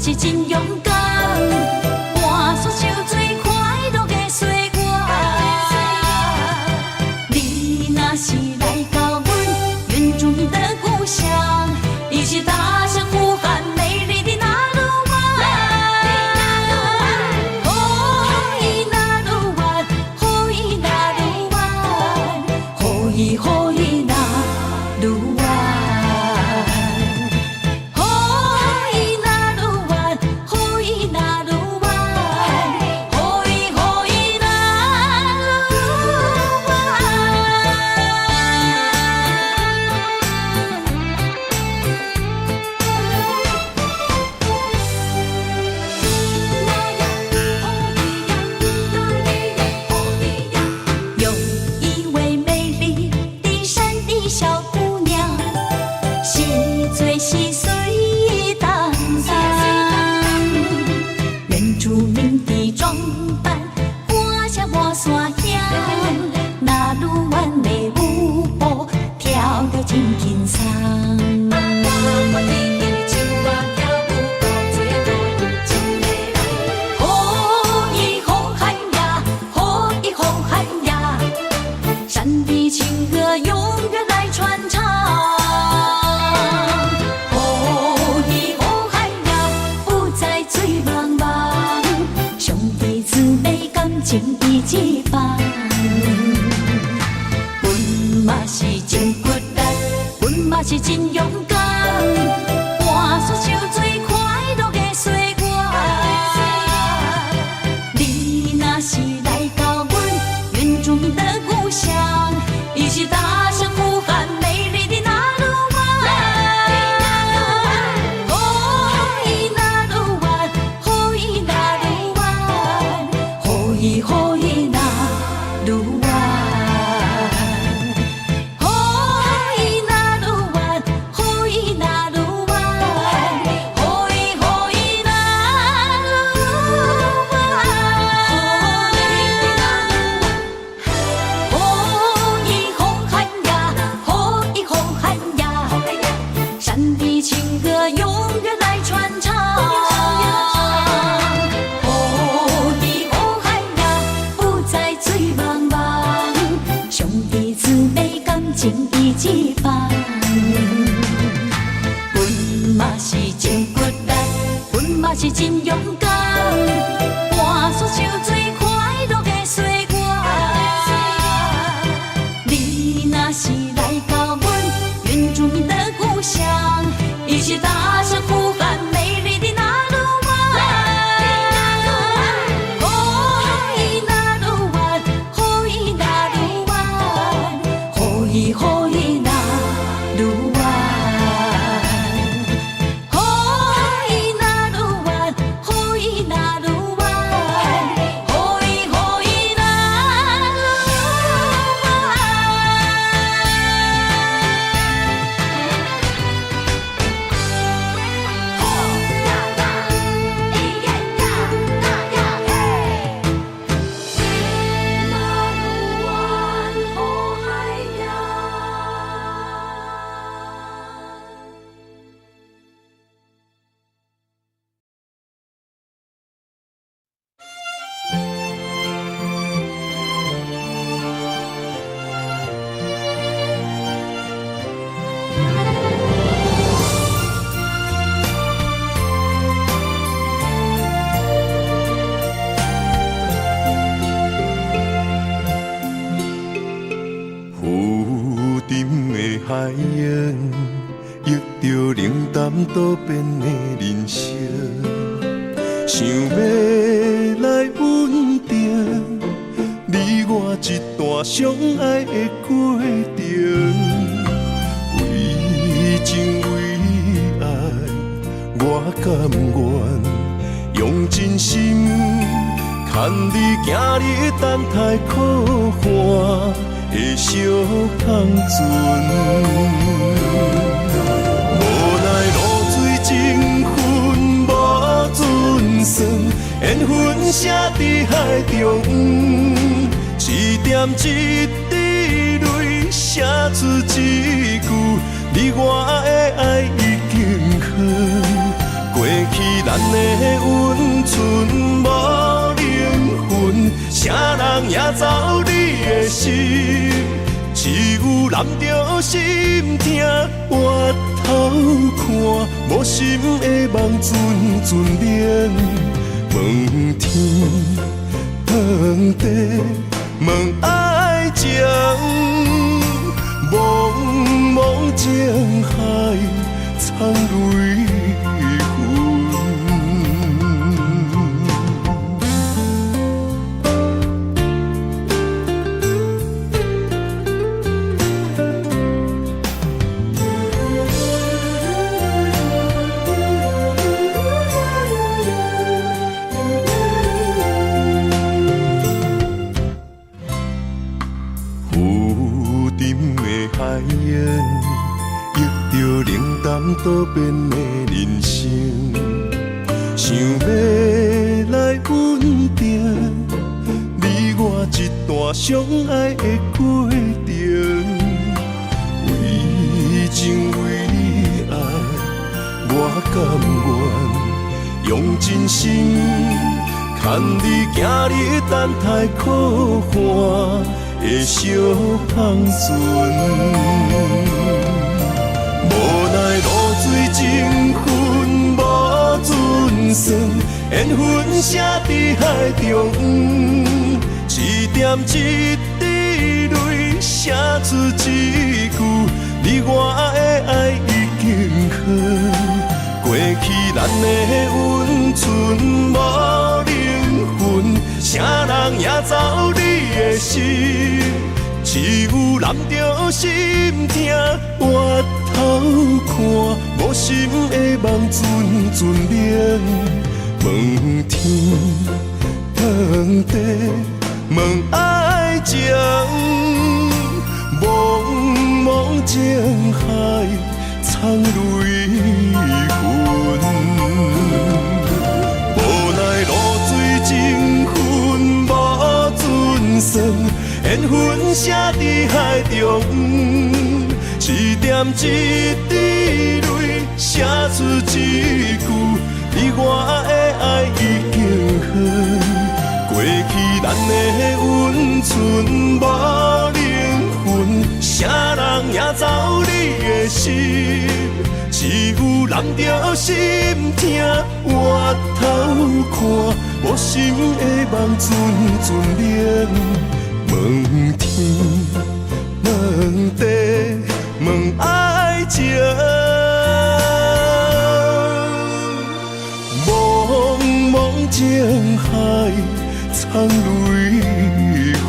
是真勇敢，换出手最快乐的岁月。你若是来到阮原住民的故乡，伊是大声呼喊美丽的那鲁湾。哦，伊那鲁湾，哦，伊那鲁湾，哦，伊哦伊那鲁湾。 情义一棒，阮嘛是真骨力，阮嘛是真勇敢，换出手最快乐的岁月。你若是来到阮原住民的故乡，伊是大声呼喊美丽的那鲁湾。哦，伊那鲁湾，哦，伊那鲁湾，哦，伊哦伊那鲁湾，哦，伊那鲁湾，哦，伊那鲁湾，哦，伊哦伊那鲁湾，哦，伊红汉呀，哦，伊红汉呀，山的情歌永远来传唱。 情义一棒，阮嘛是真骨力，阮嘛是真勇敢，换出手最快乐的岁月。你若是来到阮原住民的故乡，伊是大声呼喊美丽的那鲁湾。哦，伊那鲁湾，哦，伊那鲁湾，哦，伊哦伊那鲁湾，哦，伊那鲁湾，哦，伊那鲁湾，哦，伊哦伊那鲁湾。忆着冷淡多变的人生，想要来稳定你我一段相爱的过程。为情为爱，我甘愿用真心牵你行你等待可汗的小香船。无奈露水情分无准算，缘分写伫海中，一点一滴泪写出一句：你我的爱已经远。过去咱的温存无灵魂，啥人也走你的心，只有揽着心痛回头看，无心的梦阵阵冷。问天问地问爱情，茫茫情海藏泪痕。多变的人生，想要来稳定你我一段相爱的过程。为情为爱，我甘愿用真心牵你行你等待可汗的小香船。无奈露水情分无准算，缘分写伫海中，一点一滴泪写出一句：你我的爱已经远。过去咱的温存无灵魂，啥人也走你的心，只有揽着心痛回头看，无心的梦阵阵冷。问天问地问爱情，茫茫情海藏泪痕。无奈露水情分无准算，缘分写伫海中，一点一滴泪写出一句：你我的爱已经远。过去咱的温存无灵魂，啥人也走你的心，只有揽着心痛回头看，无心的梦阵阵冷。问天问地问爱情，茫茫情海藏泪痕。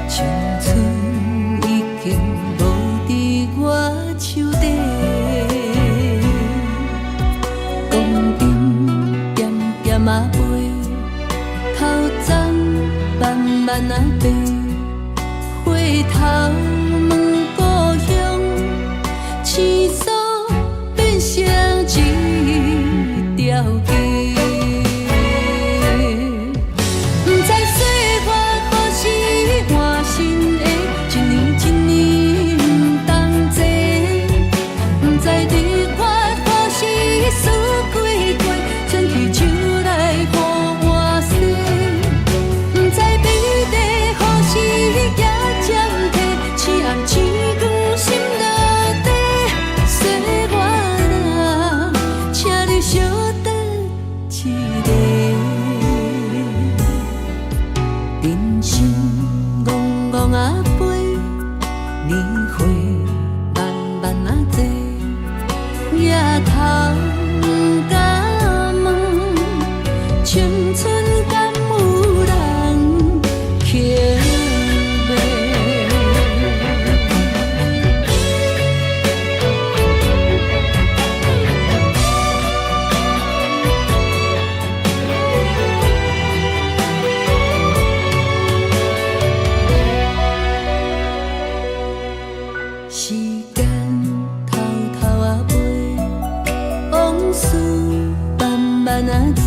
青春已经无伫我手底。头甲问，青春敢有人捡卖？时间偷偷飞，往事慢慢做，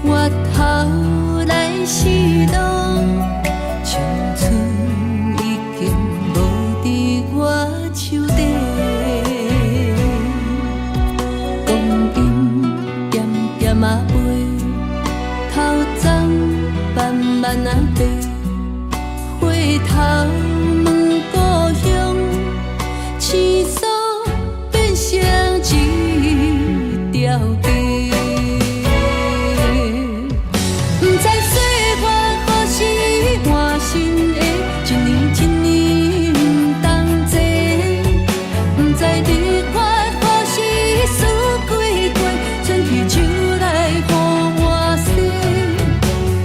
回头来是路，青春已经无伫我手底。光阴点点飞，头鬃慢慢白，回头。故乡，青山变成一条街。不知岁月何时换新的，一年一年不同齐。不知日月何时输几回，春去秋来予我洗。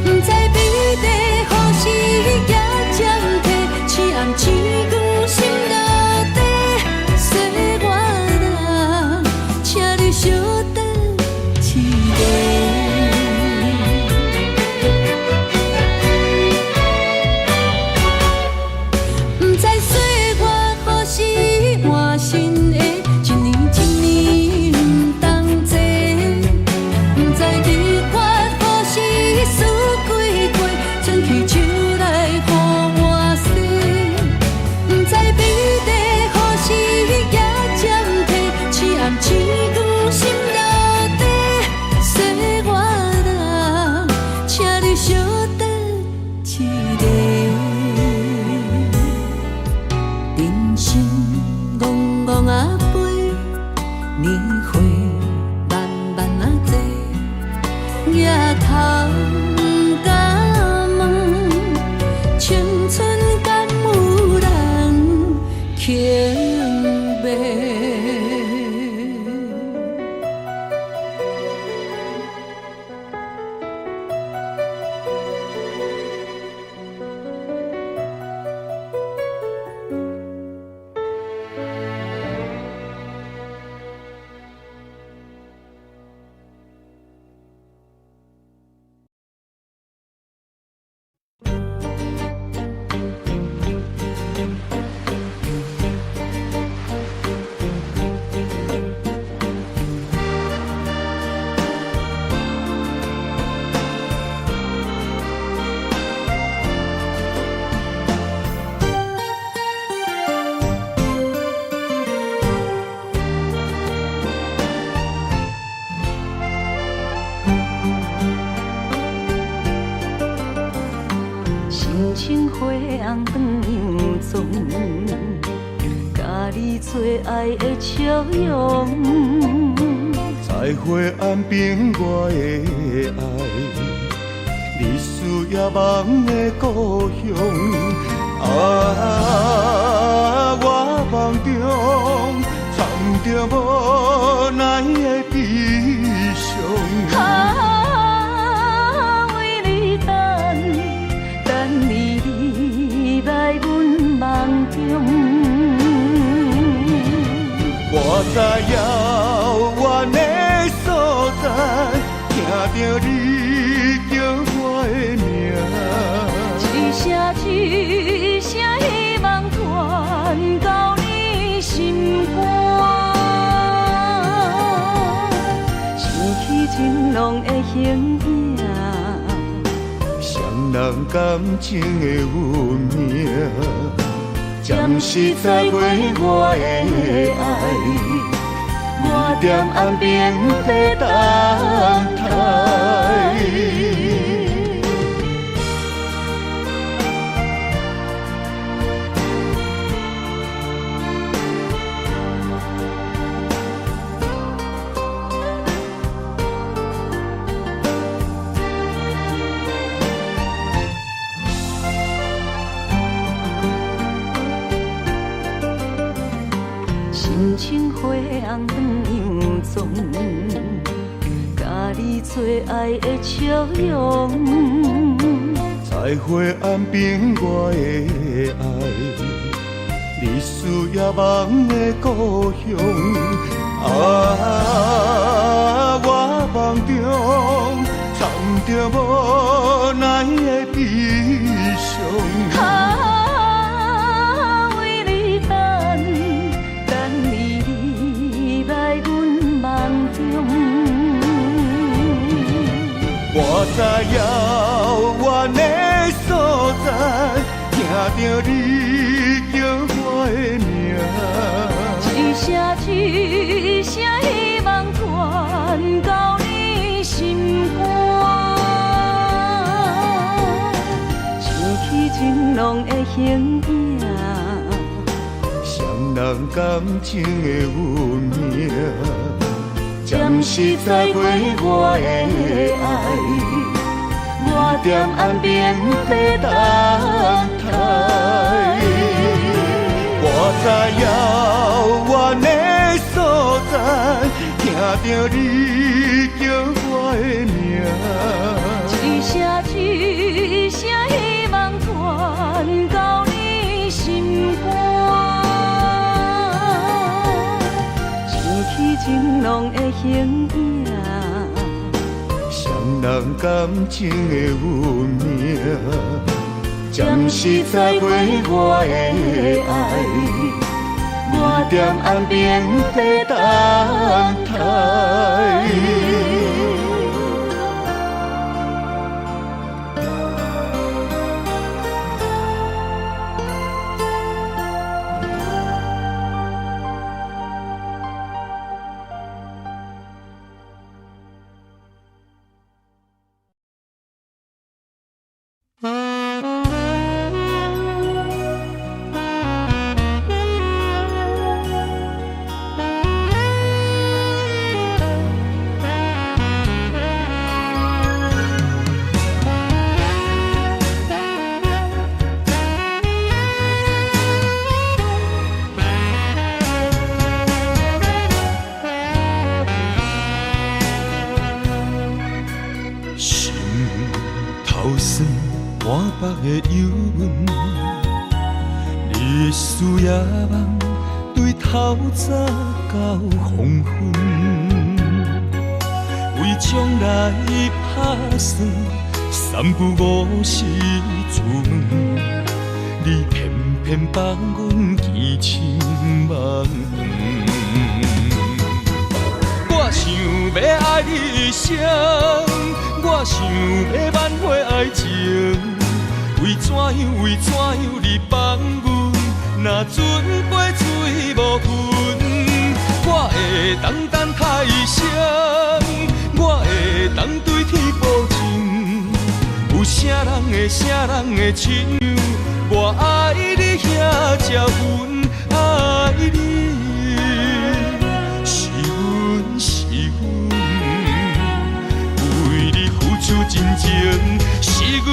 不知美丽何时也暂停，痴暗痴光心落地。说我人，请你稍等一下。不知岁月何时换新的，一年一年不同齐。不知日月何时输几回，春去秋来予我洗。不知美丽何时也暂停，痴暗痴光心落地。说我人，请你稍等一下。人生戆戆飞，年岁慢慢过，举头甲问，青春敢有人捡卖？深情花红断妆，甲你做爱的笑容。在灰暗边我的爱，你需要梦的故乡。我梦中藏着无奈的悲伤。为你等你来阮梦中。我在遥远的所在，听着你叫我的名，一声一声希望传到你心肝。想起情浓的形影，双人感情的运命，暂时在回我的爱。我踮岸边在等待。深情生花红灯又总，甲你做爱的笑容。在花暗边我的爱，你需要梦的故乡。我梦中藏着无奈的悲伤。为你等你来阮梦中。我在遥远的所在，听着你叫我的名，一声一声希望传到你心肝，想起情浓的形影，双人感情的运命，暂时栽培我的爱，我踮岸边在等待。我在遥远的所在，听着你叫我的名，一声一声希望传到你心肝，想起情浓的形影，双人感情的运命，暂时栽培我的爱，我踮岸边在等待。的忧闷，你的思夜梦对透早到黄昏，为将来打算，三不五时出门，你偏偏放阮见亲梦长。我想要爱你一生，我想要挽回爱情。为怎样你放阮？若准杯水无分，我会当等太阳，我会当对天保证。有啥人会亲像我爱你遐才阮爱你？是阮，为你付出真情，是阮。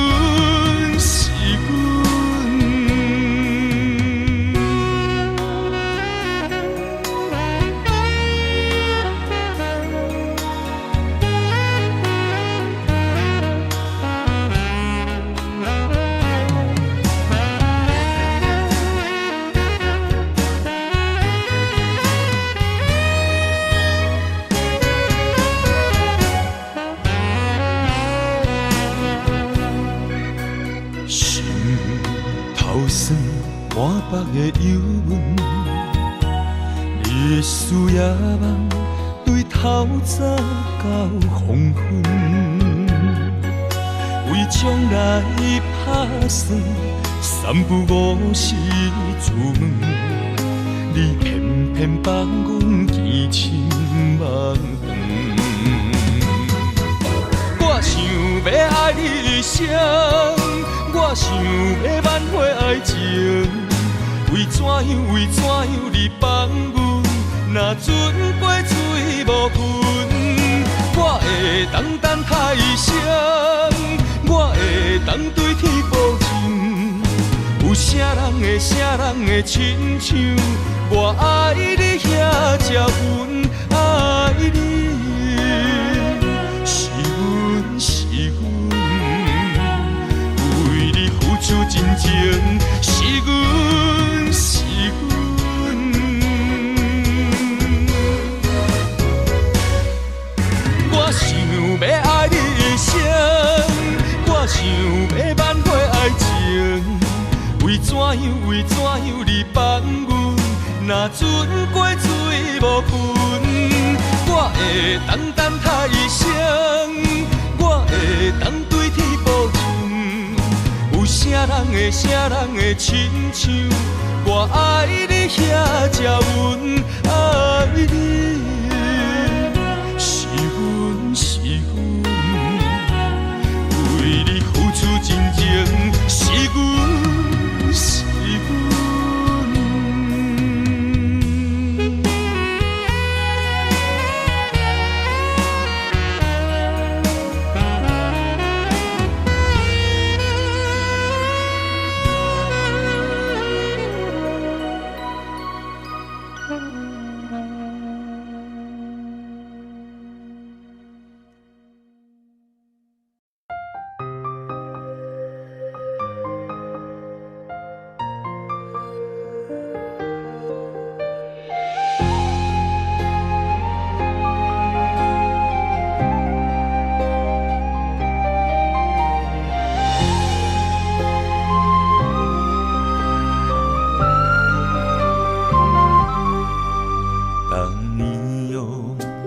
满北的忧闷，你的思夜梦对透早到黄昏，为将来打算，三不五时出门，你偏偏放阮见亲梦长。我想要爱你一生，我想要挽回爱情。为怎样你放阮？若准杯水无分，我会当等太阳，我会当对天保证。有啥人会亲像我爱你遐才阮爱你，是阮，为你付出真情，是阮。我想要爱你一生，我想要挽回爱情。为怎样你放阮？若船过水无痕，我会等他一生，我会当对天保证。有啥人会亲像我爱你遐才阮爱你，是阮，为你付出真情，是阮。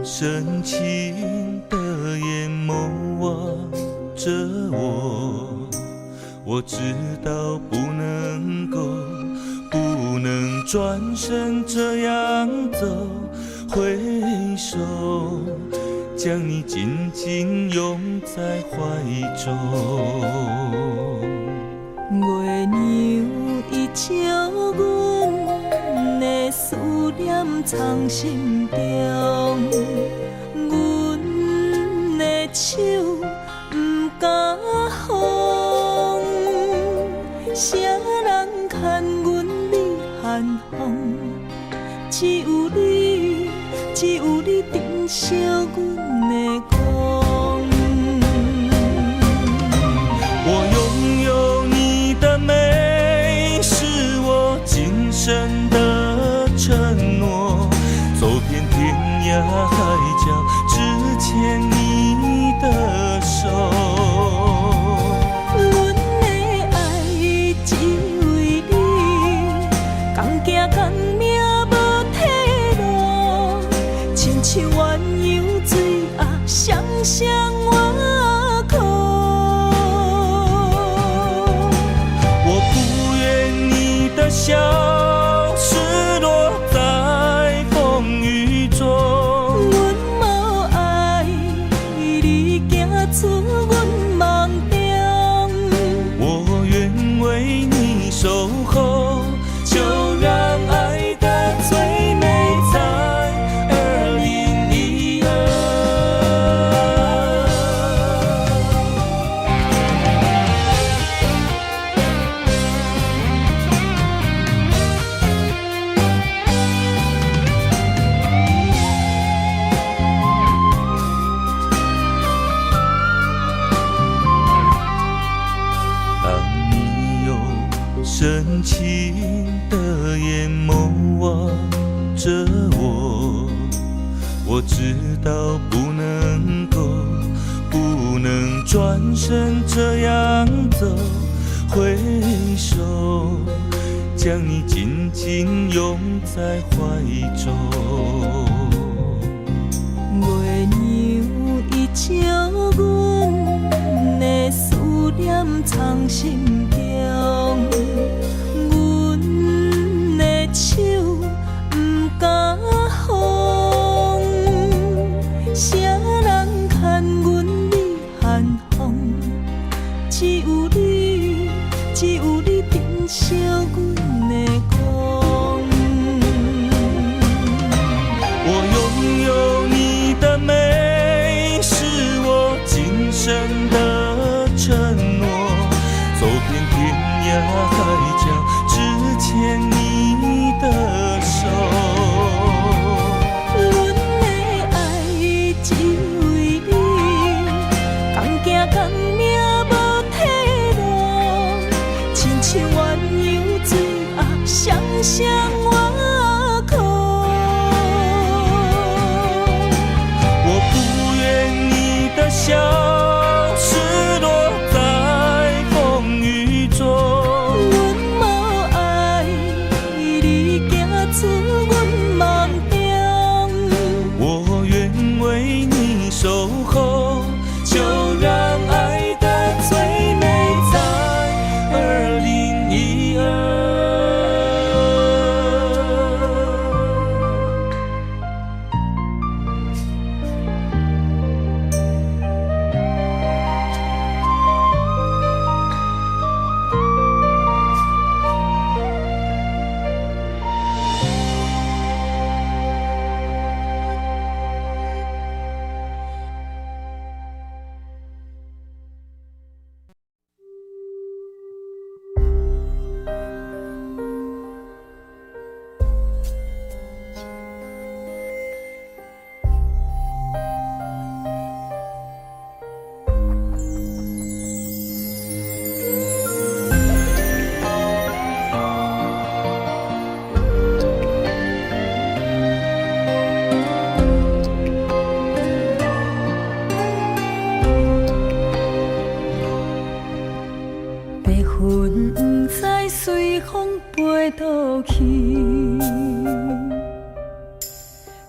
深情的眼眸望着我知道不能转身这样走，挥手将你紧紧拥在怀中。月娘伊照阮的思念藏心中，阮的手不敢放，谁人牵阮你寒风？只有你珍惜阮的光。我拥有你的美，是我今生的承诺。走遍天涯海角，只牵你的手。阮的爱只为你，同行同命无退路，亲像鸳鸯水鸭，双双我靠。我不愿你的笑失落在风雨中，阮无爱你行出阮梦中，我愿为你守候，就让爱的最美在2012。当你用深情的眼眸望着我知道不能转身这样走，挥手将你紧紧拥在怀中。月娘伊照阮的思念藏心中，阮的手不敢放，谁人牵阮你寒风？只有你珍惜阮的光。我拥有你的美，是我今生的承诺。走遍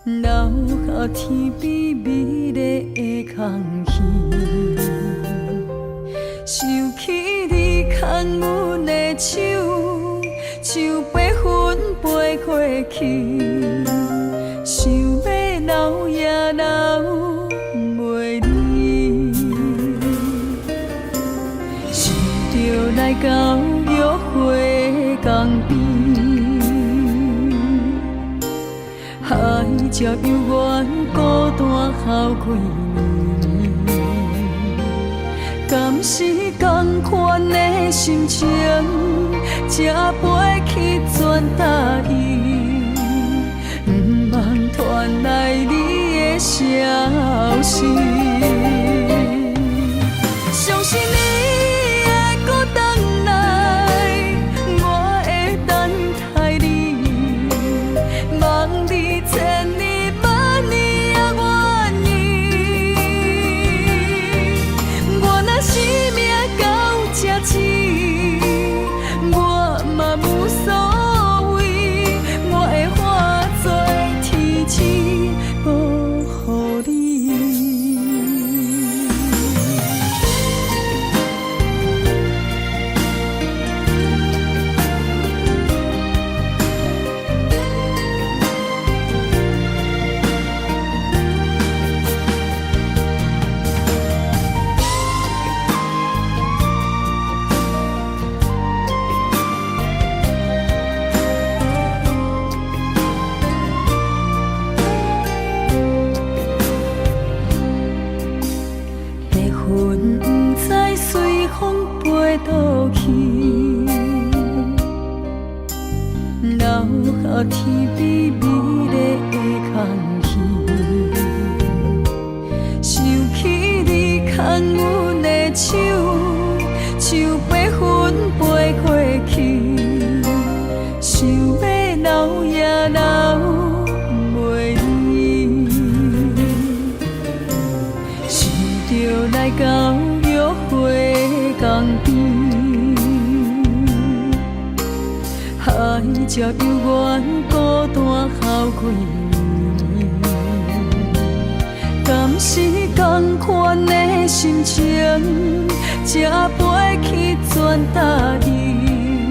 留下天边美丽的空虚，想起你牵阮的手，像白云飞过去，想要留也留袂离，想着来到约会江边。海才犹原孤单哭几年，敢是同款的心情，才飞去全答应，不茫传来你的消息。相信你会搁回来，我会等待你，望你千年万年也愿意。我若生命到这止，我嘛无所谓，我会化作天使保护你。白云不知随风飞倒去，留下天边美丽的空虚，想起你牵阮的手，像白云飞过去，想要留也留袂离。想着来到约会江边，海才犹原孤单哭几年，敢是同款的心情，才飞去全答应，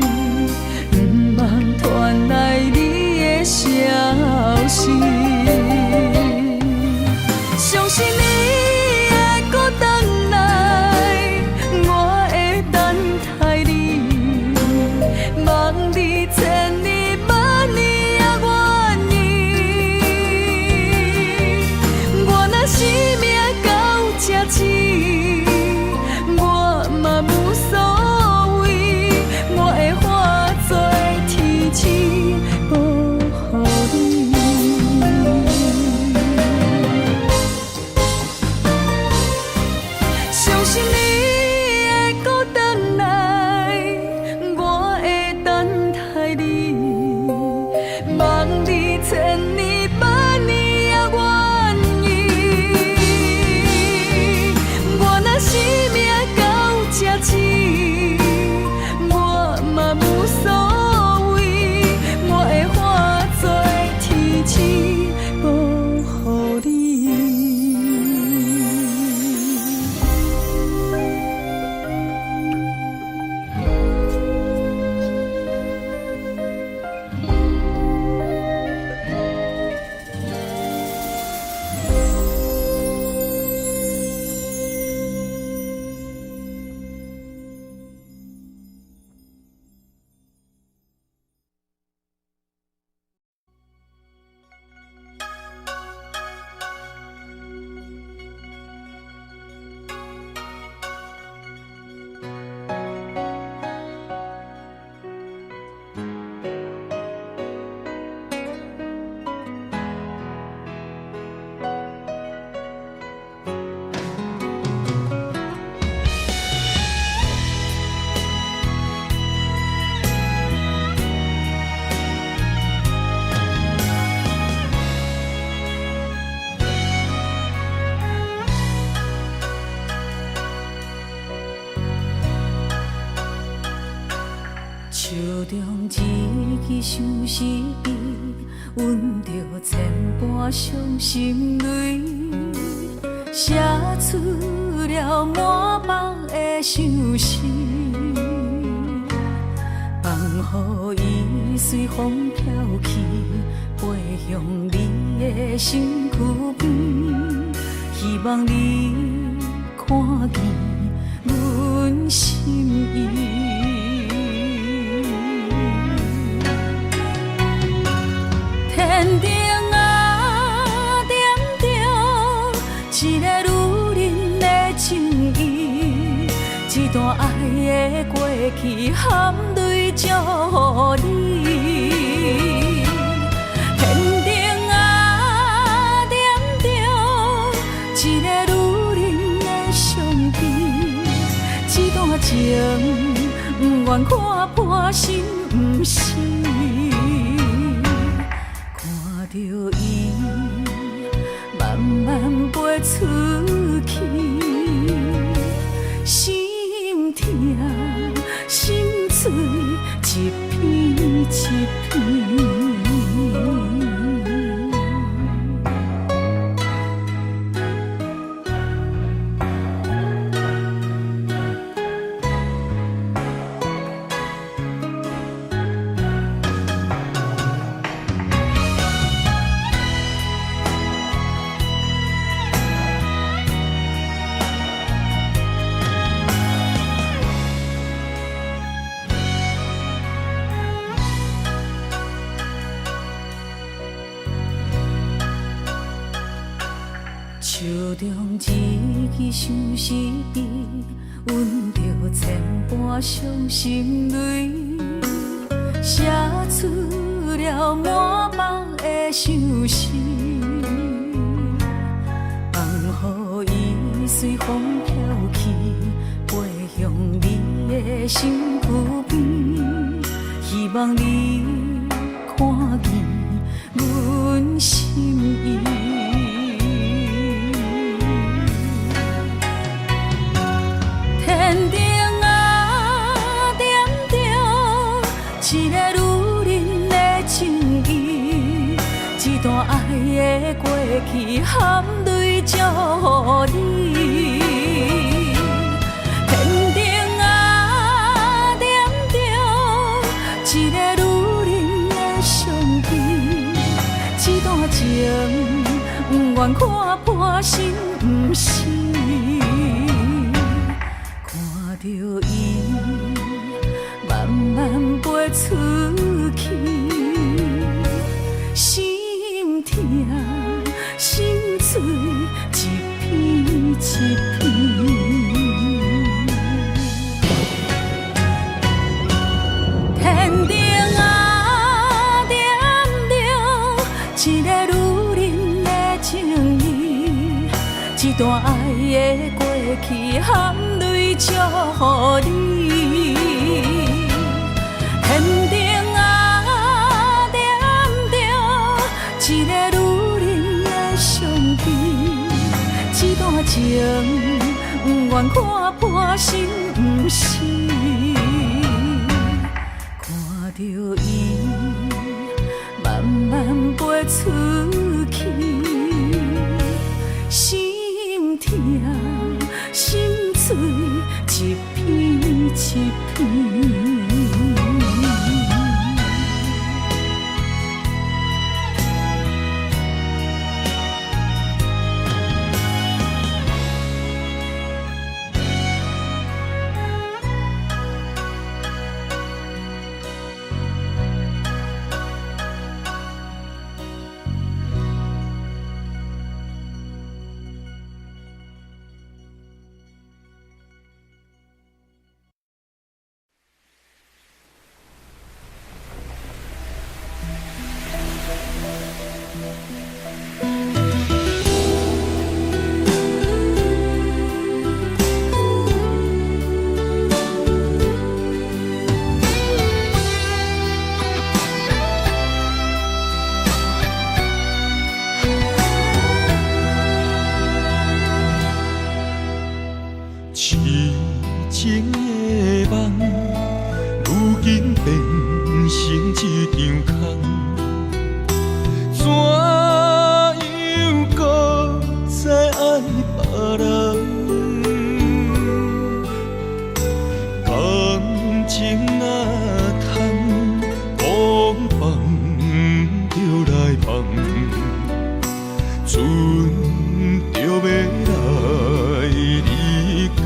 不茫传来你的消息。相信你会搁回来，我会等待你，望你千年万年也愿意。我若生命到这止，我嘛无所谓，我会化作天使保护你。相信你会搁回来，我会等待你，望你千年万年也愿意。我若生命到这止，我嘛无所谓，我会化作天使保护你。手中一支相思笔，阮着千般伴伤心泪，写出了满腹的相思。放予伊随风飘去，飞向你的身躯边。希望你看见阮心意。天顶啊，点着一个女人的情意，一段爱的过去含泪祝福你。天顶啊，点着一个女人的相片，一段情不愿看破心不死。看着伊慢慢飞出去，心痛心碎一片一片。手中一支相思笔，阮着千般伤心泪，写出了满腹的相思。放予伊随风飘去，飞向你的身躯边。希望你看见阮心意。天顶啊，点着一个女人的情意，一段爱的过去含泪祝福你。天顶啊，点着一个女人的相片，一段情不愿看破心不死。看着伊慢慢飞出去，心痛心碎一片一片。天顶啊，点着一个女人的情意，一段爱的过去含泪祝福你。天顶啊，点着一个女人的相片，一段情不愿看破心不死。看着伊慢慢飞出去，心痛心碎一片一片。船就要来离港。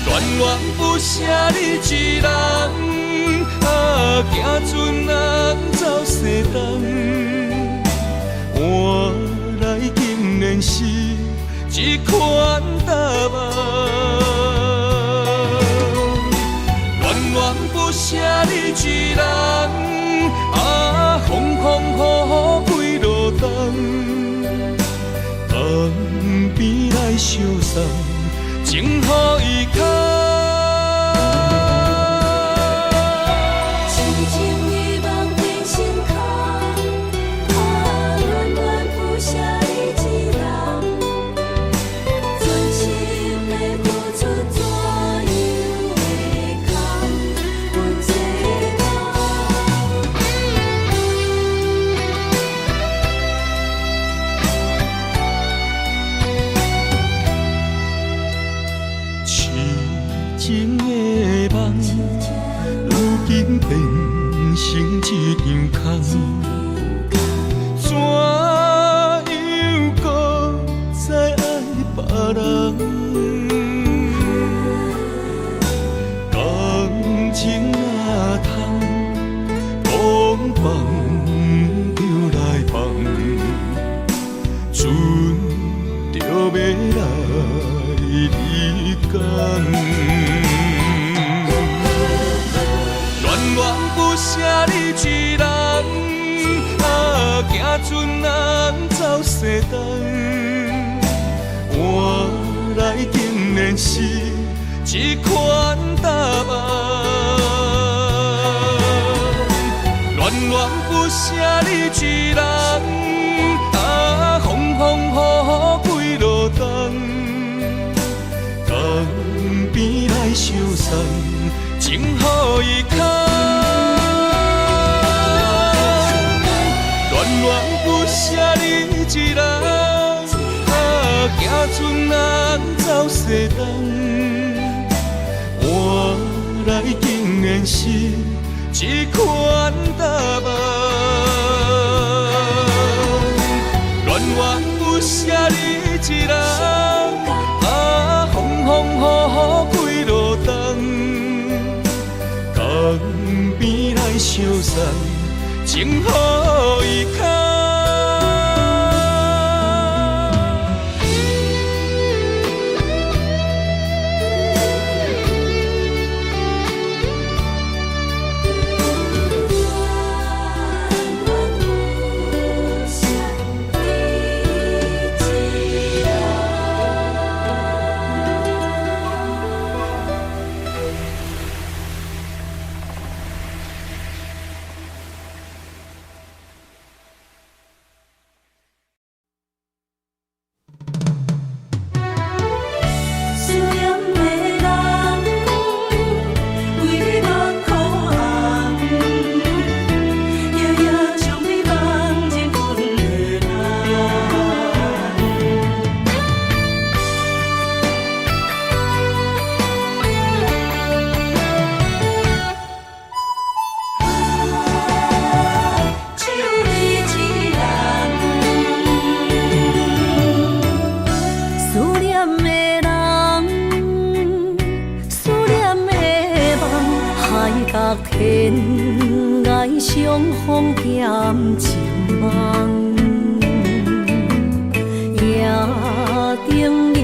恋恋不舍你一人，啊，行船人走西东。换来竟然是一款答案。恋恋不舍你一人，啊，风风雨雨几路冬，江边来相送，情予伊牵。情的梦，如今变成一场空，怎样搁再爱别人？感情若通，风放就来放，船就要来离港。恋恋不舍你一人，啊，行船人走西东。换来竟然是一款答案。恋恋不舍你一人，啊，风风雨雨几路冬。江边来相送，情予伊牵。恋恋不舍你一人，啊，行船人走西东。换来竟然是一款答案。恋恋不舍你一人，啊，风风雨雨几路冬，江边来相送，情予伊牵。天涯相逢兼情梦，夜灯冷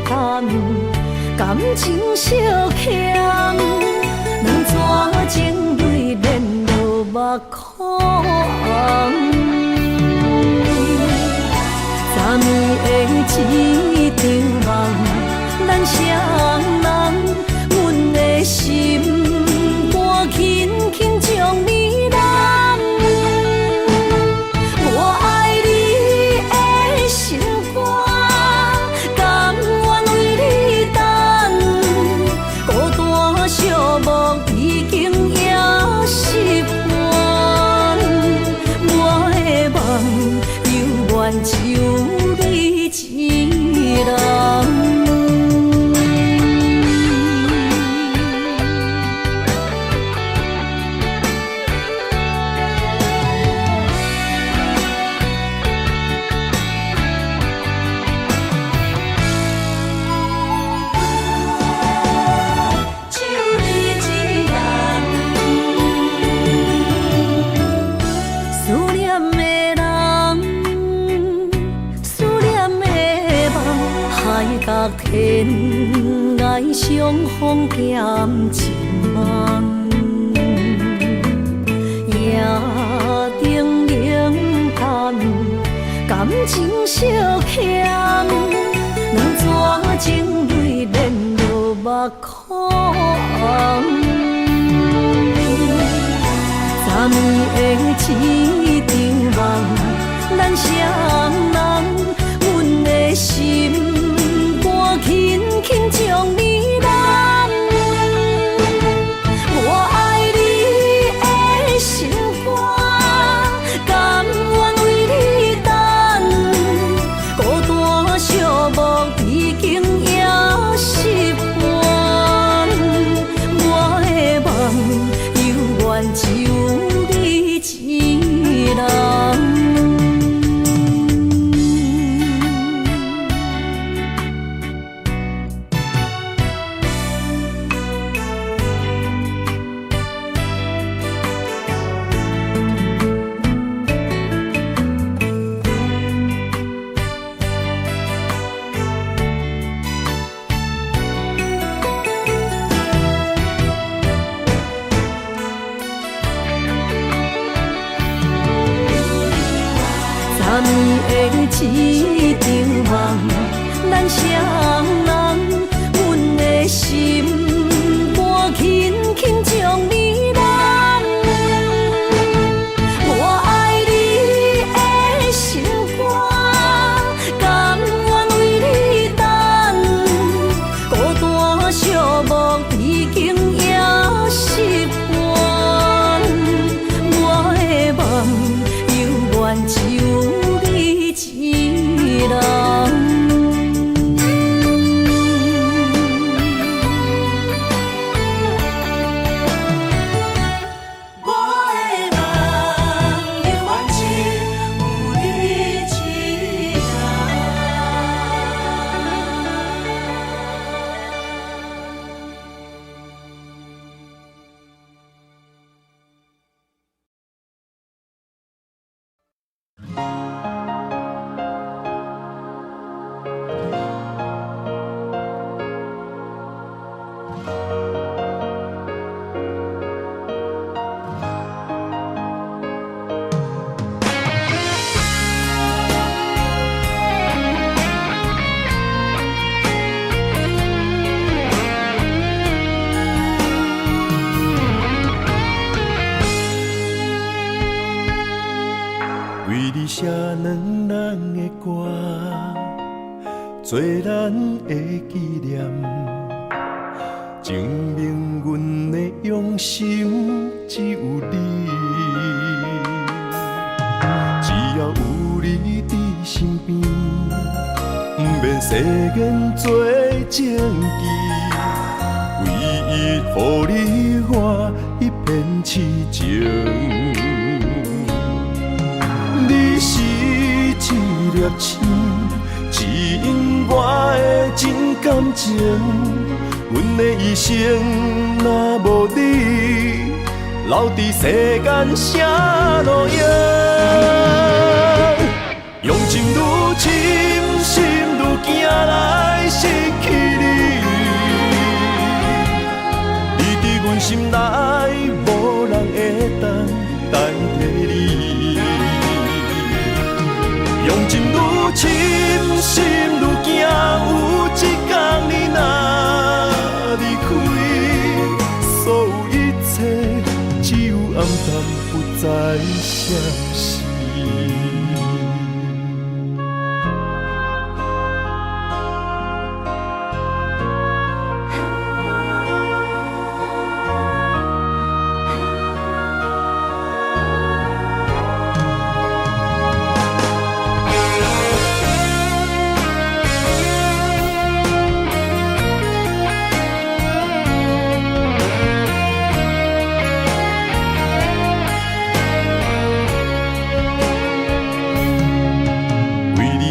淡，感情小强，两撮情泪连落目眶。昨暝的一场梦，咱双人，阮的心。轻轻将你揽，我爱你的心肝，甘愿为你等。孤单寂寞已经也习惯，我的梦犹原只有你一人。天爱相逢减情梦，夜灯冷淡，感情惜欠，两撮情泪连落目眶。昨暝的一场梦，咱双人，阮的心肝轻轻将你揽。我爱你的心肝，甘愿为你等，孤单寂寞已经也习惯。我的梦犹原只有你一人。昨暝的一场梦，咱双人，阮的心肝轻轻将你揽。我爱你的心肝，甘愿为你等，孤单寂寞已经也习惯。我的梦犹原只有一人。写两人的歌，做咱的纪念，证明阮的用心只有你。只要有你伫身边，不免世间做证据，唯一予你我一片痴情。你是一粒星，指引我的真感情。阮的一生若无你，留伫世间啥路用？用情愈深，心愈惊来失去你。你伫阮心内，无人会当代替你。用情愈深，心愈惊，有一天你若离开，所有一切只有暗淡，不再相识。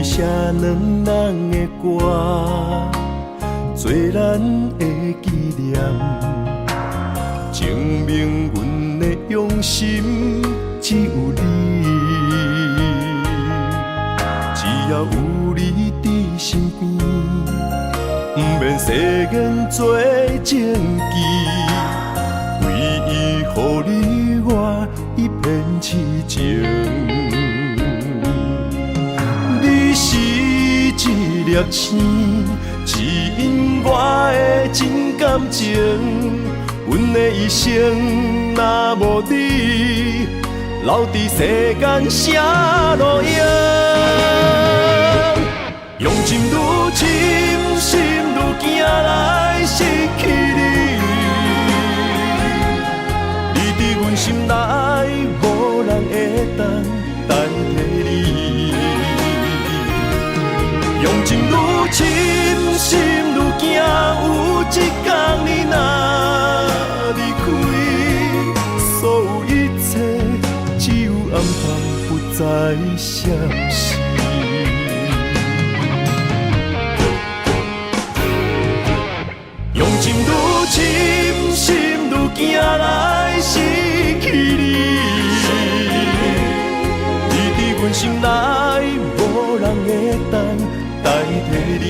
写两人的歌，做咱的纪念，证明阮的用心只有你。只要有你伫身边，誓言做证据，唯伊予你我一片痴情。你是一粒星，指引我的真感情。阮的一生若无你，留伫世间啥路用？用情愈深，心愈惊来失去你。你伫阮心内，无人会当代替你。用情愈深，心愈惊，有一天你若离开，所有一切只有暗淡，不再消息。用情愈深，心愈惊来失去你。你伫阮心内，无人会当代替你。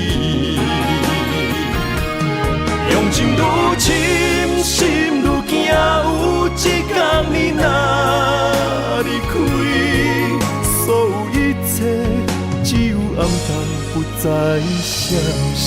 用情愈深，心愈惊，有一天你若离开，所有一切只有暗淡，不再消息。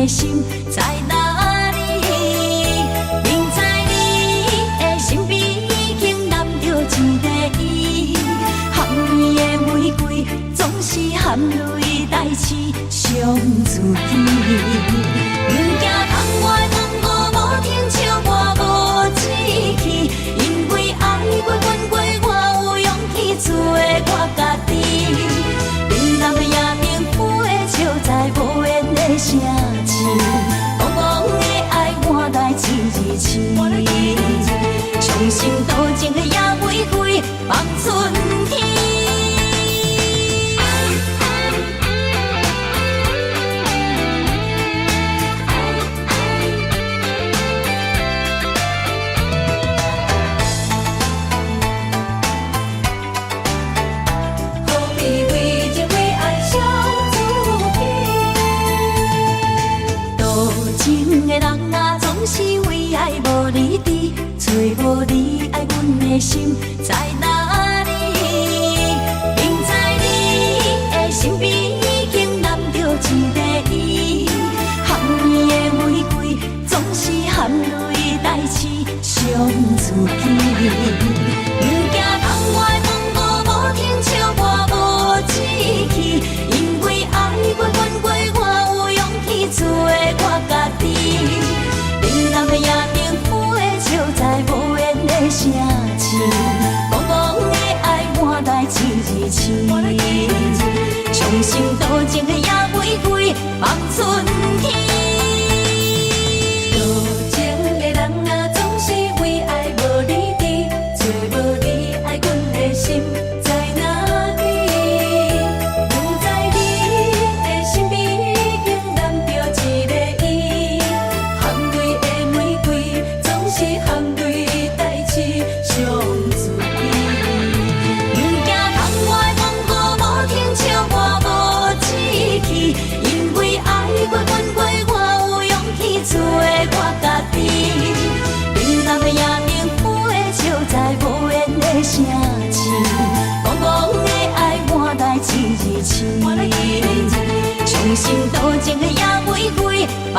心在哪里？明知你的身边已经揽着一个伊，含泪的玫瑰总是含泪代志上自己。不惊窗外风雨无停笑我无志气，因为爱过恨过，我有勇气做我家己。冷淡的夜明浮的笑在无言的声。茫茫的爱换来一字青，伤心多情的野玫瑰放春天。找无你爱阮的心在哪里？明知你的身边已经揽着一个伊，含泪的玫瑰总是含泪代志上自己。不惊窗外风雨无停笑我无志气，因为爱过恨过，我有勇气做我家己。冷淡的夜明浮的笑在无言的声气，茫茫的爱换来一字青，伤心多情的野玫瑰放春天。多情的人啊，总是为爱无你伫，找无你爱阮的心在哪里？不知你的身边已经揽着一个伊，含泪的玫瑰总是含泪代志上自己。不惊窗外风雨无停笑我无志气，因为爱过恨过，我有勇气做我家己。冷淡的夜明浮的笑在无言的声气，茫茫的爱换来一字青，伤心多情的野玫瑰放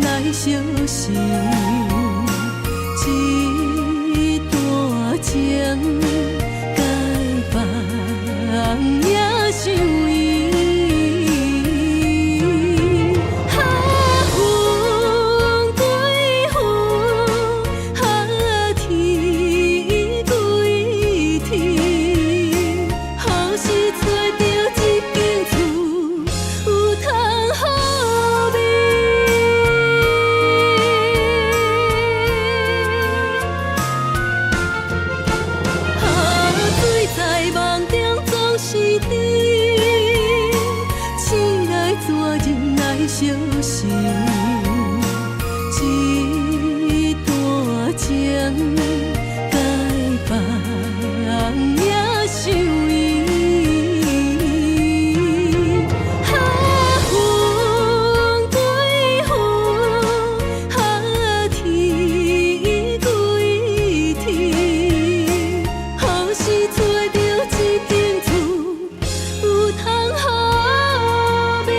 来相信，一段情该放也想伊。相信一段情该放也想伊。风归风，天归天，何时找到一间厝，有通好眠？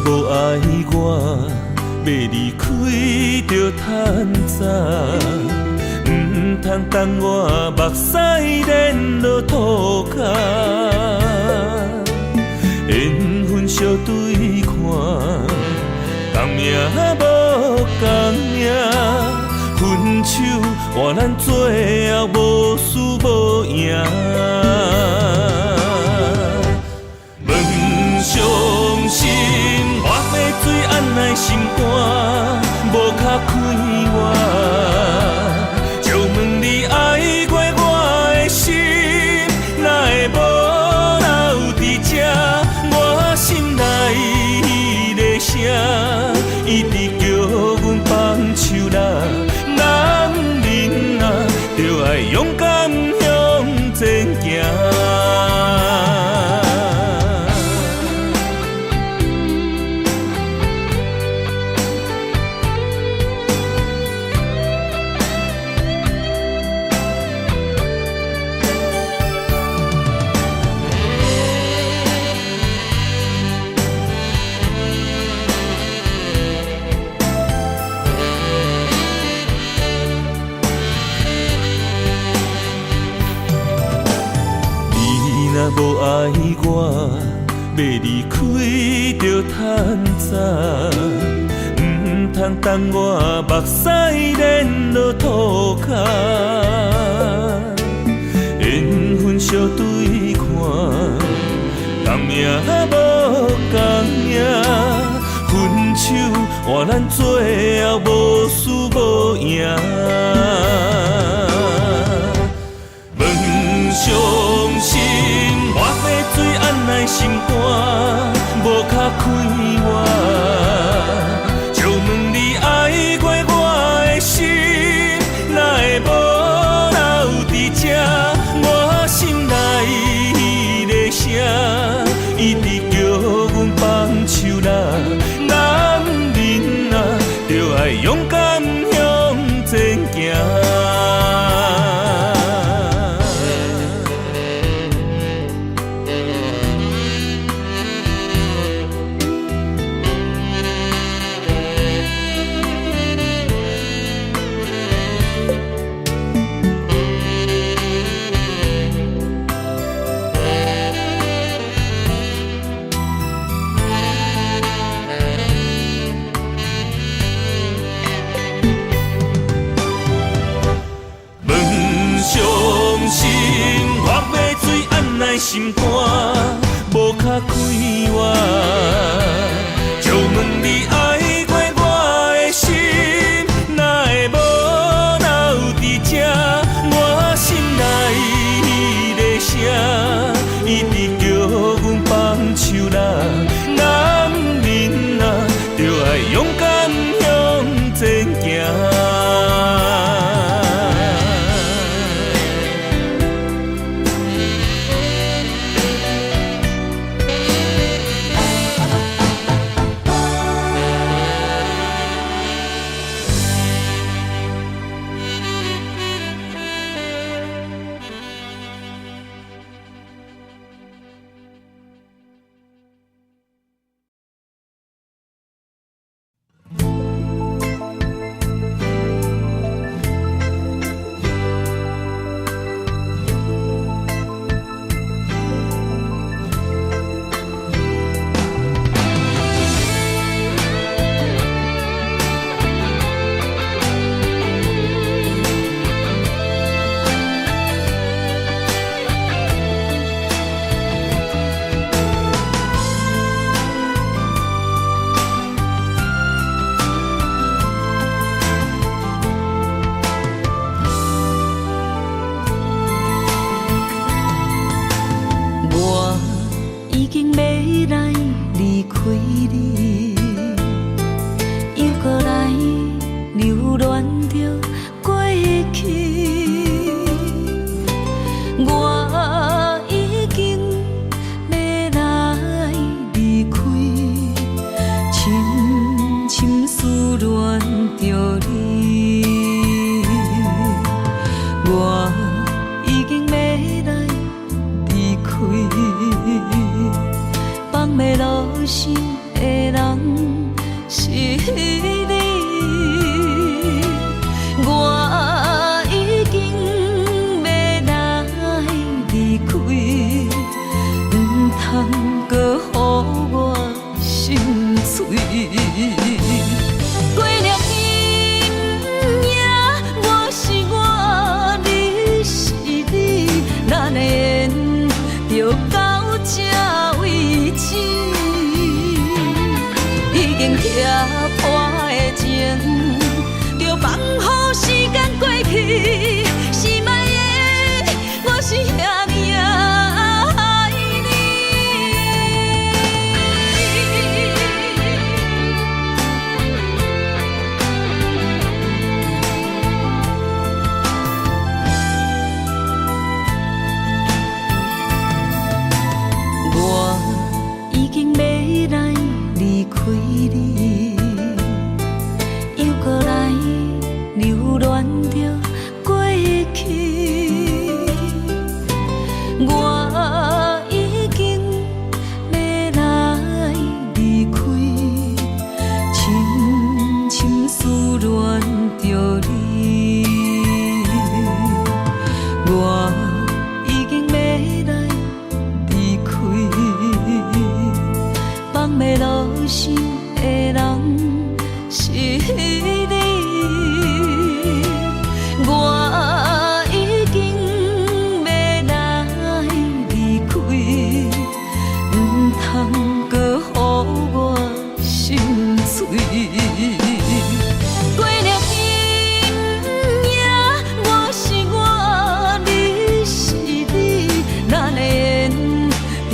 无爱我，要离开着趁早，唔通等我目屎连落涂骹。缘分相对看，同命无同命，分手换咱最后无输无赢。问伤心。我要水按来心肝，无卡开我。就问你爱过我的心，哪会无留伫这？我心内迄个声，一直叫阮放手啦。男人啊，就爱勇敢向前行。无爱我，要离开着趁早，唔通等我目屎连落涂骹。缘分相对看，同命无同命，分手换咱最后无输无赢。问伤心。我要水按来心肝，无卡开我。就问你爱过我的心，哪会无留伫这？我心内迄个声，一直叫阮放手啦。男人啊，就爱勇敢向前行。心肝无较快活，就问你爱过我的心，哪会无留伫这？我心内的声，一直叫阮放手啦。男人啊，就爱勇敢向前行。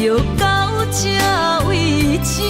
就到这为止。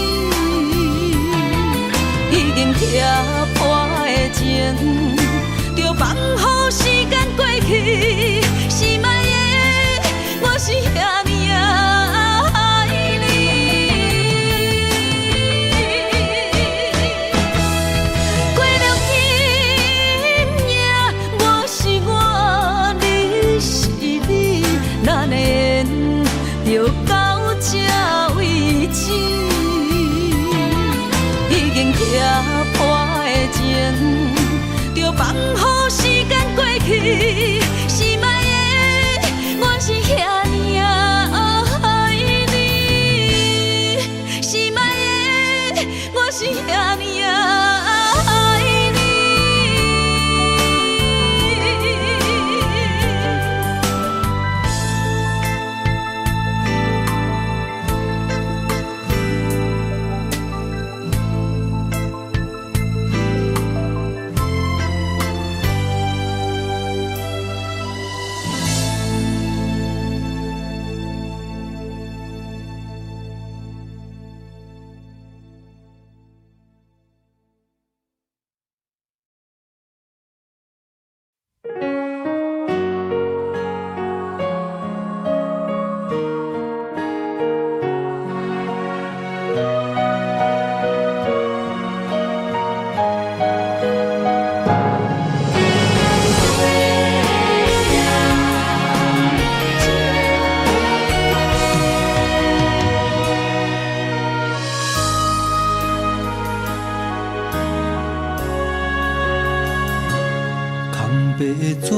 纸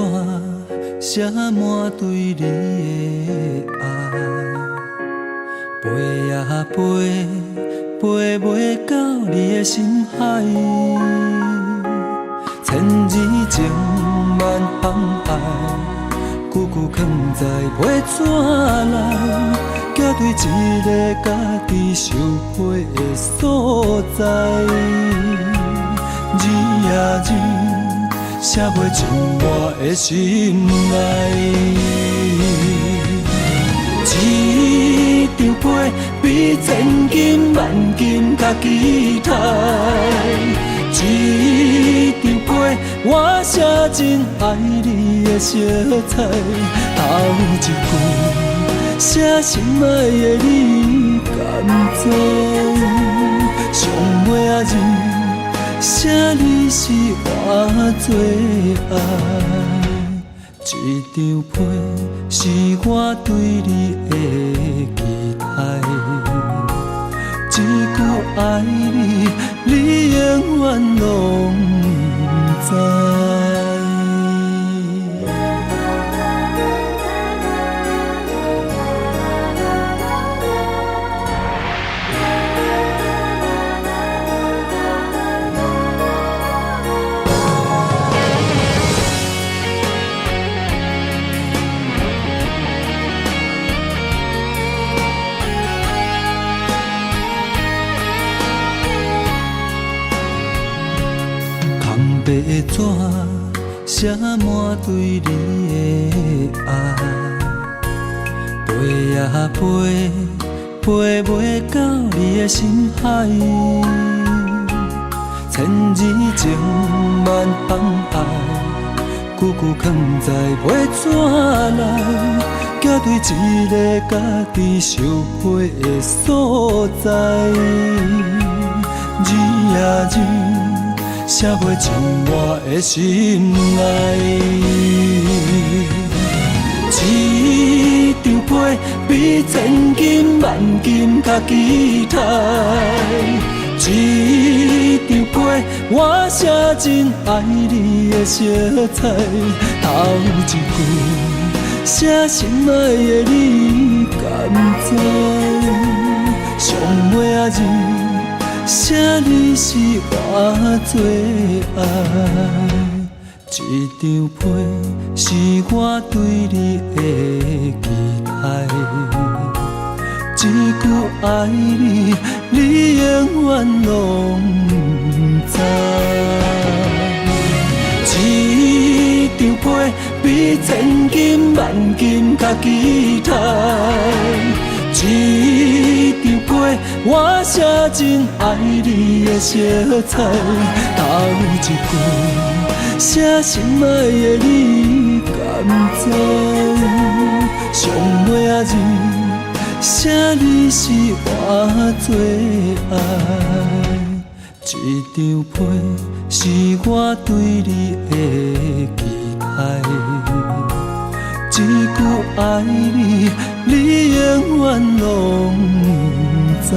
写满对你的爱，飞呀飞，飞袂到你的心海。千字情万红爱，句句藏在批纸内，寄对一个家己受批的所在。字呀字，写袂尽我的心内。一张被比千金万金较期待，一张被我写真爱你的色彩，头一句写心爱的你甘知？上尾仔字写你是我最爱。一张被是我对你的期待，一句爱你，你永远拢知。白纸写满对你的爱，飞呀飞，飞袂到你的心海。千字情万红爱，句句藏在批纸内，寄对一个家己受批的所在。字呀字，写袂尽我的心内。一张被比千金万金较期待，一张被我写真爱你的色彩，头一句写心爱的你甘知？上尾仔字写你是我最爱。一张被是我对你的期待，一句爱你，你永远拢知。一张被比千金万金较期待，一张被我写真爱你的色彩，头一句写心爱的你甘知？上尾仔字写你是我最爱。一张被是我对你的期待，一句爱你，你永远拢知。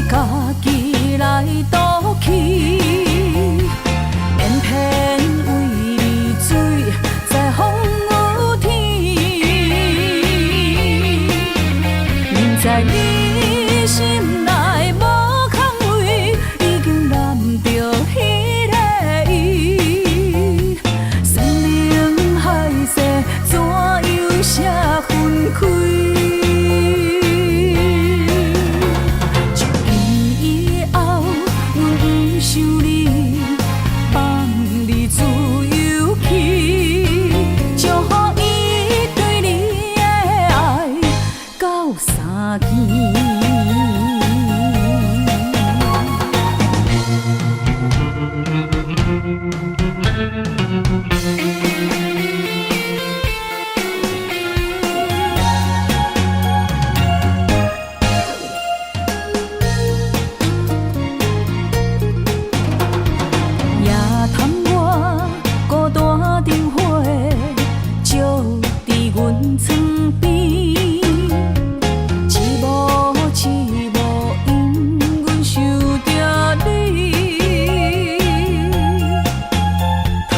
家己来度。夜探我孤单灯火，照伫阮床边。一幕一幕因阮想着你，窗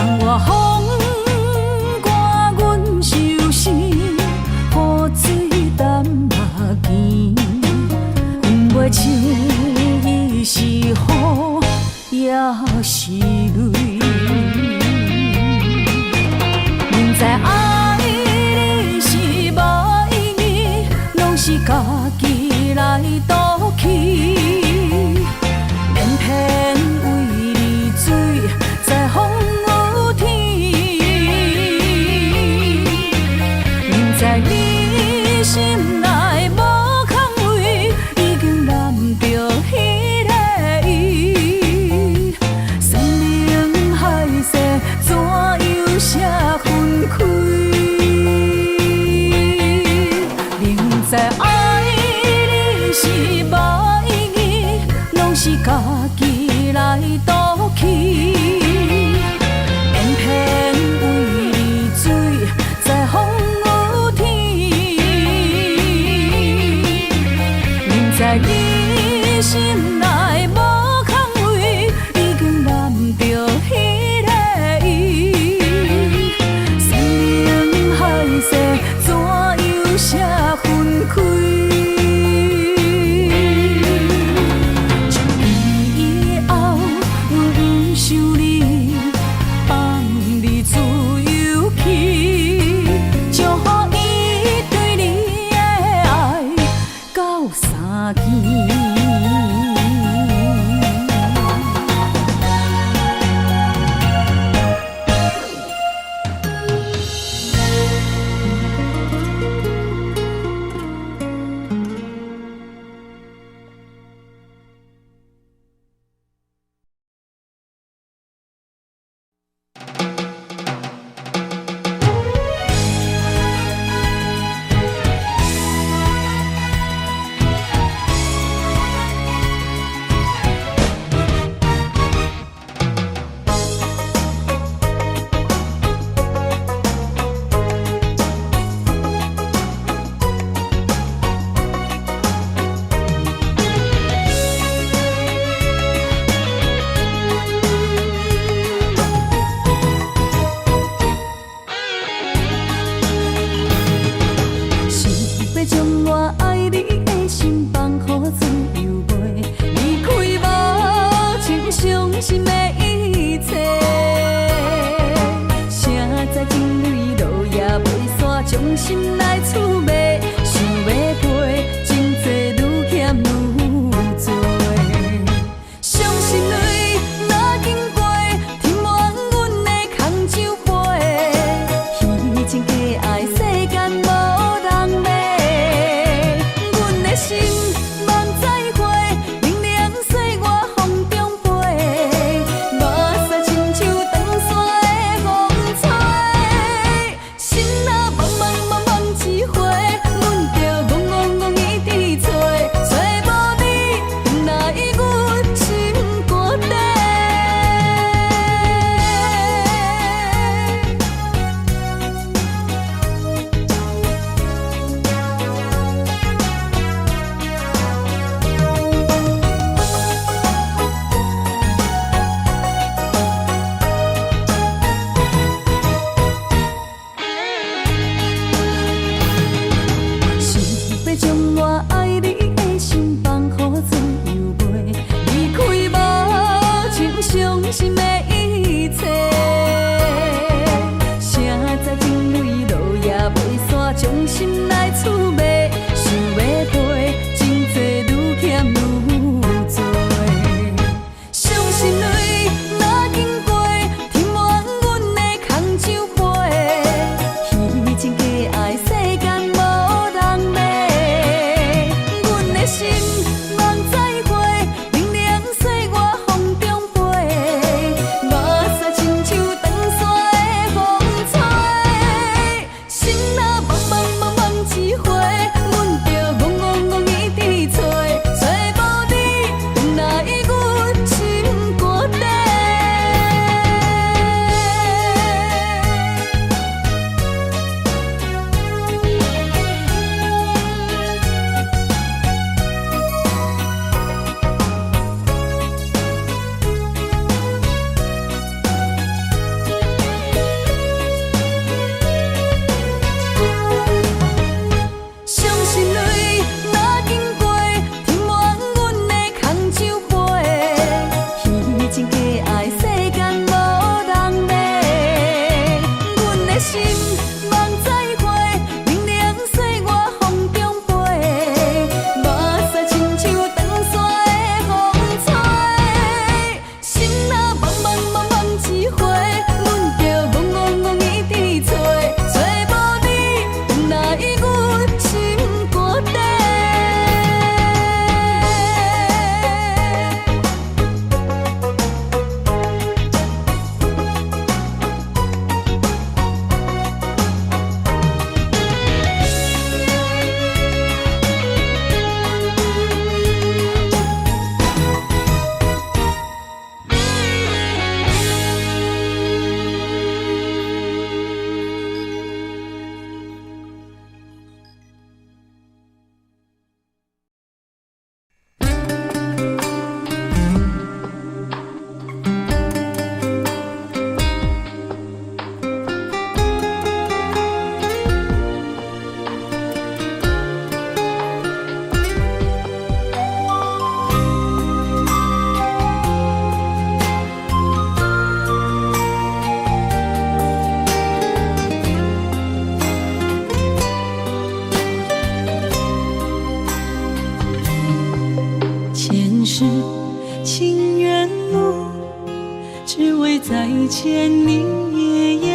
你的眼，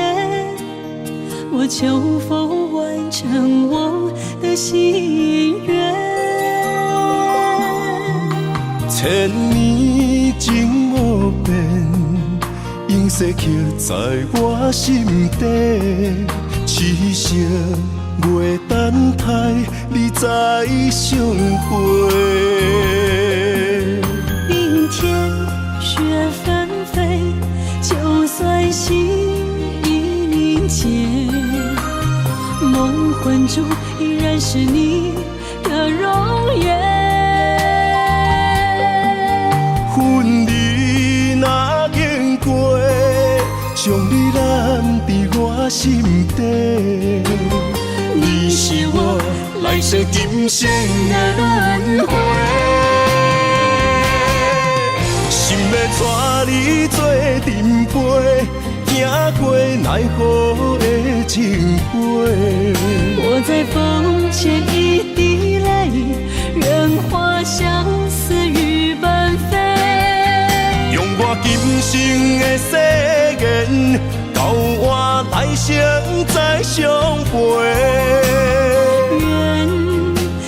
我求否完成我的心愿？千年情无变，永逝刻在我心底。痴色袂等待，你再相陪。冰天雪纷飞，就算心已凝结，梦魂中依然是你的容颜。恨你若经过，将你揽伫我心底。你是我来世今生的轮回，心要带你做阵陪，行过奈何的情杯。我在风前一滴泪，愿化相思雨奔飞。用我今生的誓言，到我来生再相陪。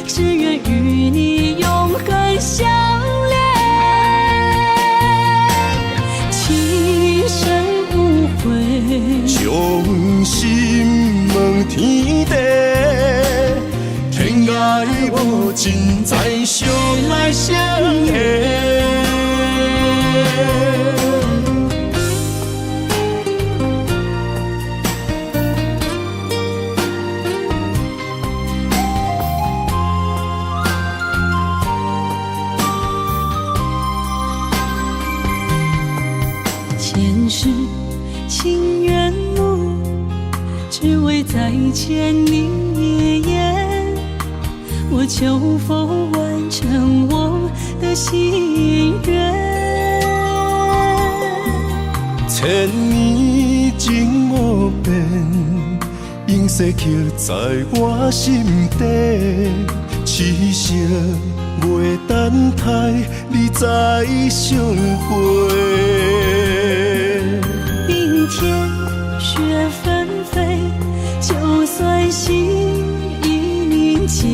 只愿与你永恒相恋，情深无悔，将心问天地，天涯无尽，再相来相会。前世情缘路，只为再见你一眼。我求否完成我的心愿？千年情无变，永逝刻在我心底。痴色袂等待，你再相陪。冰天雪纷飞，就算心已凝结，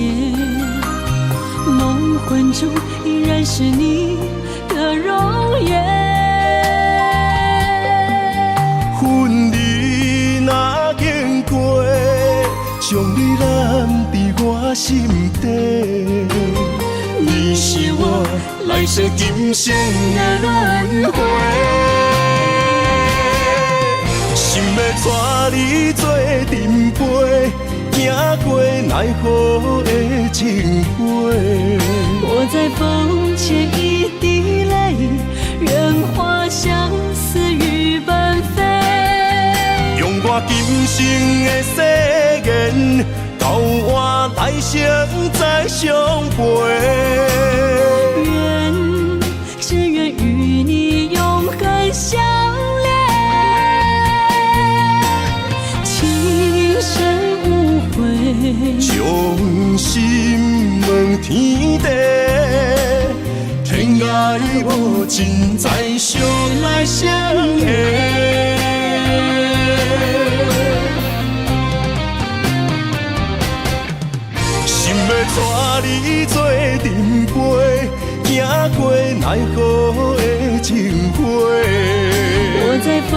梦魂中依然是你的容颜。恨你若经过，将你揽伫我心底。你是我来世今生的轮回，心要带你做阵陪，行过奈何的情杯。我在风前一滴泪，愿化相思雨奔飞。用我今生的誓言，到我来生再相陪。只愿与你永恒相恋，情深无悔，将心问天地，天涯无尽，再相来相会。心要带你做阵陪，行过奈何的情杯。我在风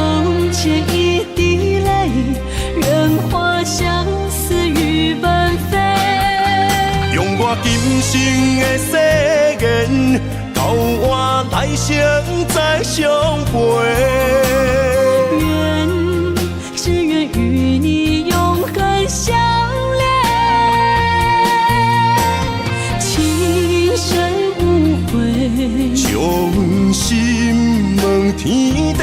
前一滴泪，愿化相思雨奔飞。用我今生的誓言，到我来生再相陪。只愿与你永恒相恋，情深无悔，将心问天地，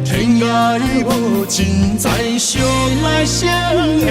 天涯无尽，再相来相会。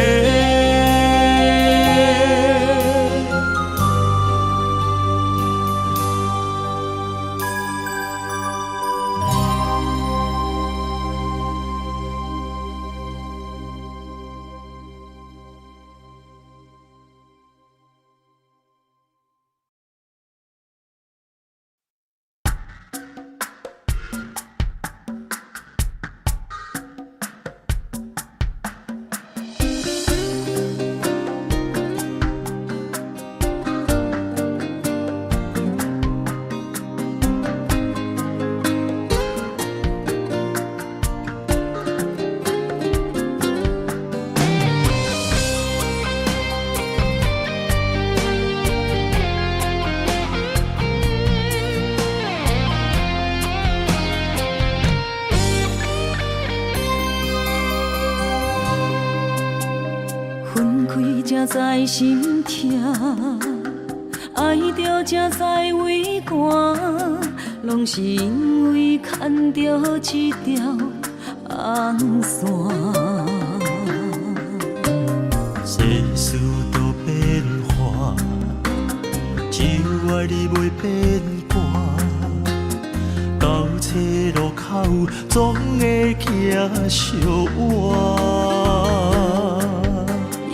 开才知心痛，爱着才知为寒，拢是因为牵着一条红线。世事都变化，只有爱你袂变卦。到车路口总会行相换。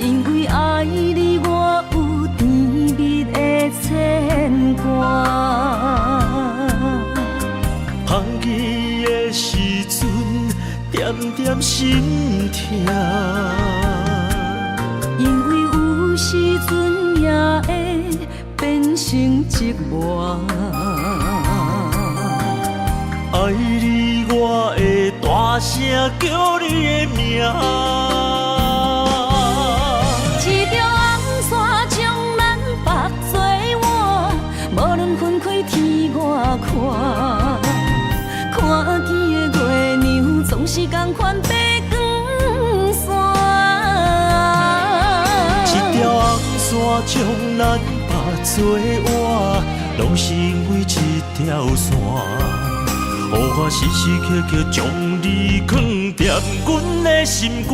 因为爱你，我有甜蜜的牵挂。香记的时阵，点点心痛。因为有时阵也会变成寂寞。爱你，我会大声叫你的名。一条红线将咱绑做换，无论分开天外看。看见的月亮总是同款白光线。一条红线将咱绑做换，拢是因为一条线。予我时时刻刻将你藏踮阮的心肝。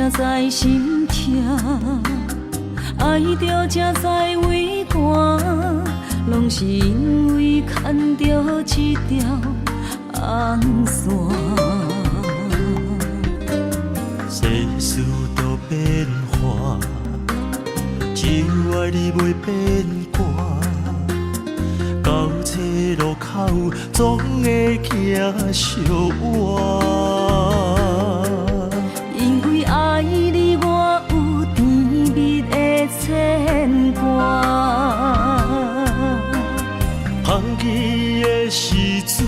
才知心痛，爱着才知为寒，拢是因为牵着一条红线。世事都变化，只有爱你袂变卦。到车路口总会行相换。因为爱你，我有甜蜜的牵挂。香记的时阵，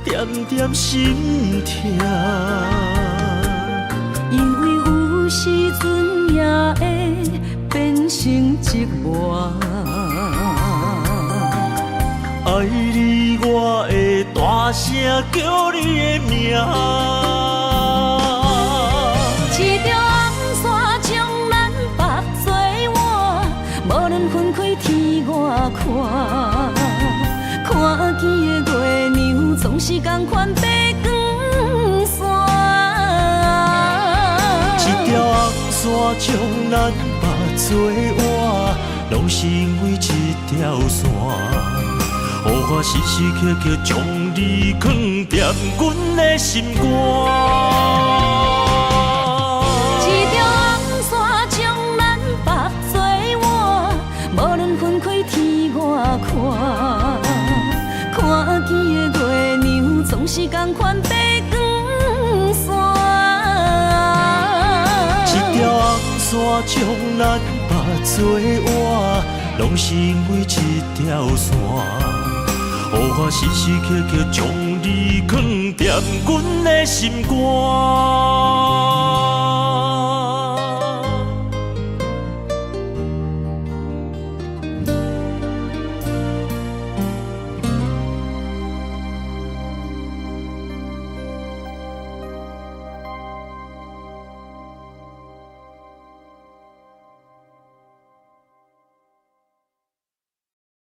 点点心痛。因为有时阵也会变成寂寞。爱你，我会大声叫你的名。一条红线将咱绑做换，无论分开天外看。看见的月亮总是同款白光线。一条红线将咱绑做换，拢是因为一条线。予我时时刻刻将你藏踮阮的心肝。一条红线将咱绑做换，无论分开天外看。看见的月亮总是同款白光线。一条红线将咱绑做换，拢是因为一条线。予我时时刻刻将你藏踮阮的心肝。